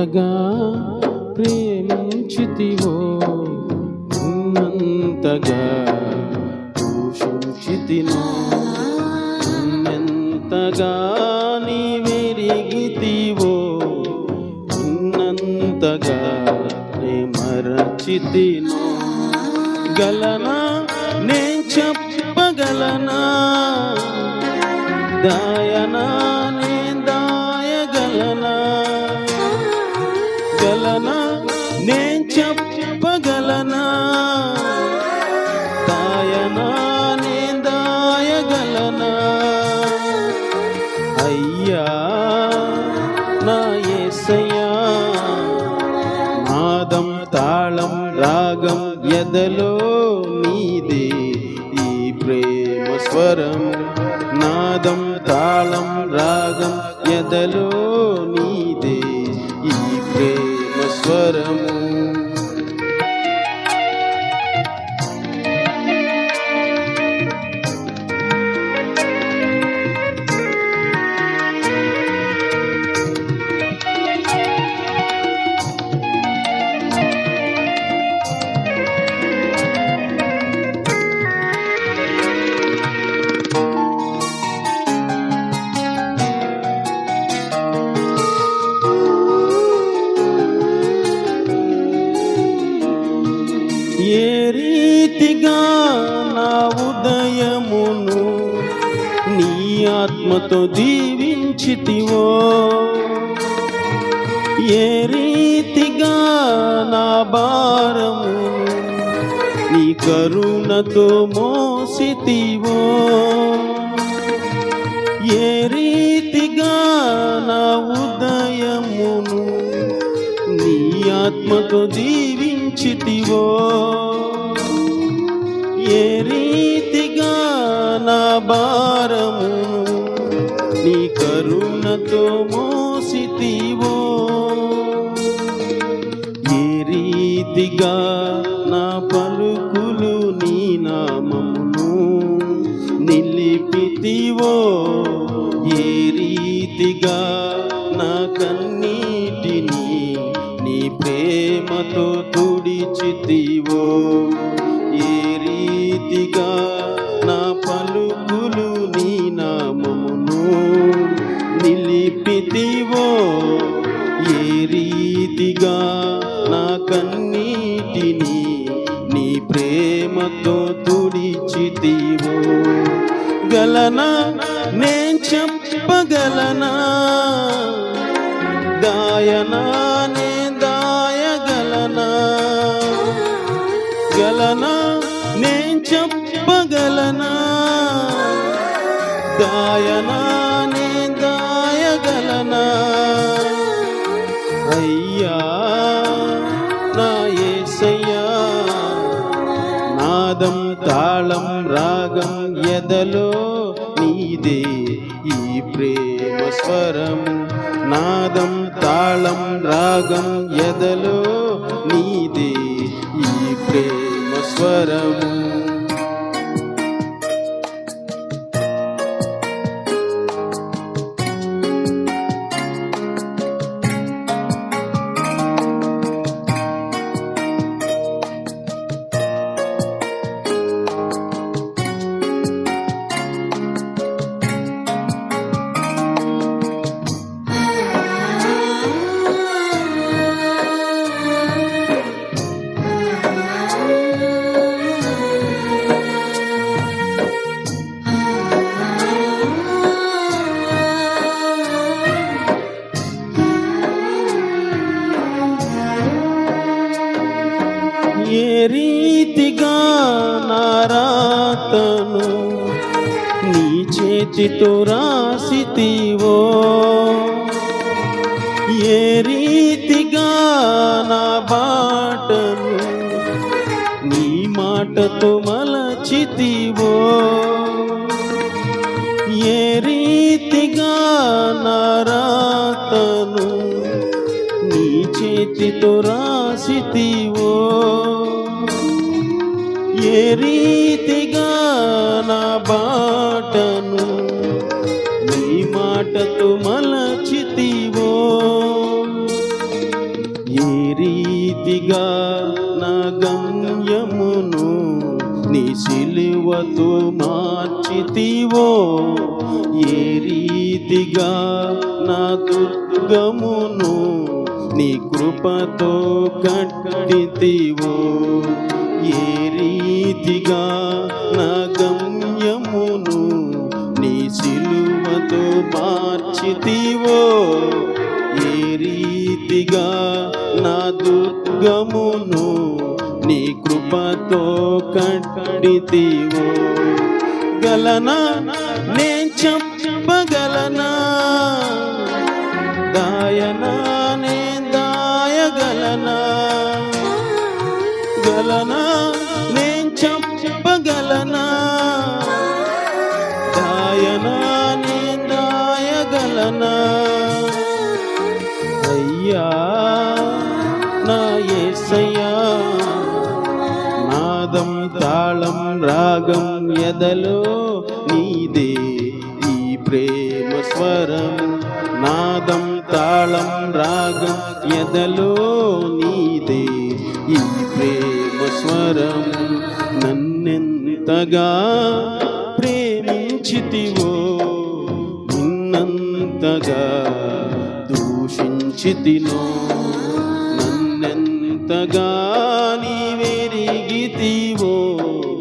ఎంతగా ప్రేమించితివో ఉన్నంతగా పోషించితినో ఉన్నంతగా నీవెరిగితివో ఉన్నంతగా నే మరచితినో గలనా నేను చెప్పగలనా దాయనా నేను దాయగలనా గలనా నేను చెప్పగలనా దాయనా నేను దాయగలనా అయ్యా నా యేసయ్యా నాదం తాళం రాగం ఎదలో నీదే ఈ ప్రేమ స్వరం నాదం తాళం రాగం ఎదలో నీదే ఈ ప్రేమ స్వరము ఏ రీతిగా నా ఉదయమును నీ ఆత్మతో దీవించితివో ఏ రీతిగా నా భారమును నీ కరుణతో మోసితివో ఏ రీతిగా నా ఉదయమును నీ ఆత్మతో దీవించితివో ఏ రీతిగా నా భారము నీ కరుణతో మోసితివో ఏ రీతిగా నా పలుకులు నీ నామమును నిలిపితివో ఏ రీతిగా నా కన్నీటిని నీ ప్రేమతో తుడిచితివో ఏ రీతిగా నా పలుకులు నీ నామమును నిలిపితివో ఏ రీతిగా నా కన్నీటిని నీ ప్రేమతో తుడిచితివో గలనా నేను చెప్పగలనా దాయనా నేను దాయగలనా గలనా నేను చెప్పగలనా దాయనా నేను దాయగలనా అయ్యా నా యేసయ్యా నాదం తాళం రాగం ఎదలో నీదే ఈ ప్రేమ స్వరము నాదం తాళం రాగం ఎదలో నీదే ఈ ప్రేమ స్వరము ఏ రీతిగా నా రాతను నీ చేతితో రాసితివో ఏ రీతిగా నా బాటను నీ మాటతో మలచితివో ఏ రీతిగా నా రాతను నీ చేతితో రాసితివో ఏ రీతిగా నా బాటను నీ మాటతో మలచితివో ఏ రీతిగా నా గమ్యమును నీ సిలువతో మార్చితివో, ఏ రీతిగా నా దుర్గమును నీ కృపతో కట్టితివో, ఏ రీతిగా నా గమ్యమును నీ సిలువతో మార్చితివో, ఏ రీతిగా నా దుర్గమును నీ కృపతో కట్టితివో. గలనా నేను చెప్పగలనా, దాయనా నేను దాయగలనా, గలనా నేను చెప్పగలనా, దాయనా నేను దాయగలనా. అయ్యా నా యేసయ్యా, నాదం తాళం రాగం ఎదలో నీదే ఈ ప్రేమ స్వరం, నాదం తాళం రాగం ఎదలో నీదే ఈ ప్రేమ స్వరం. నన్నెంతగా ప్రేమించితివో, నిన్నంతగా దూషించితినో, నన్నెంతగా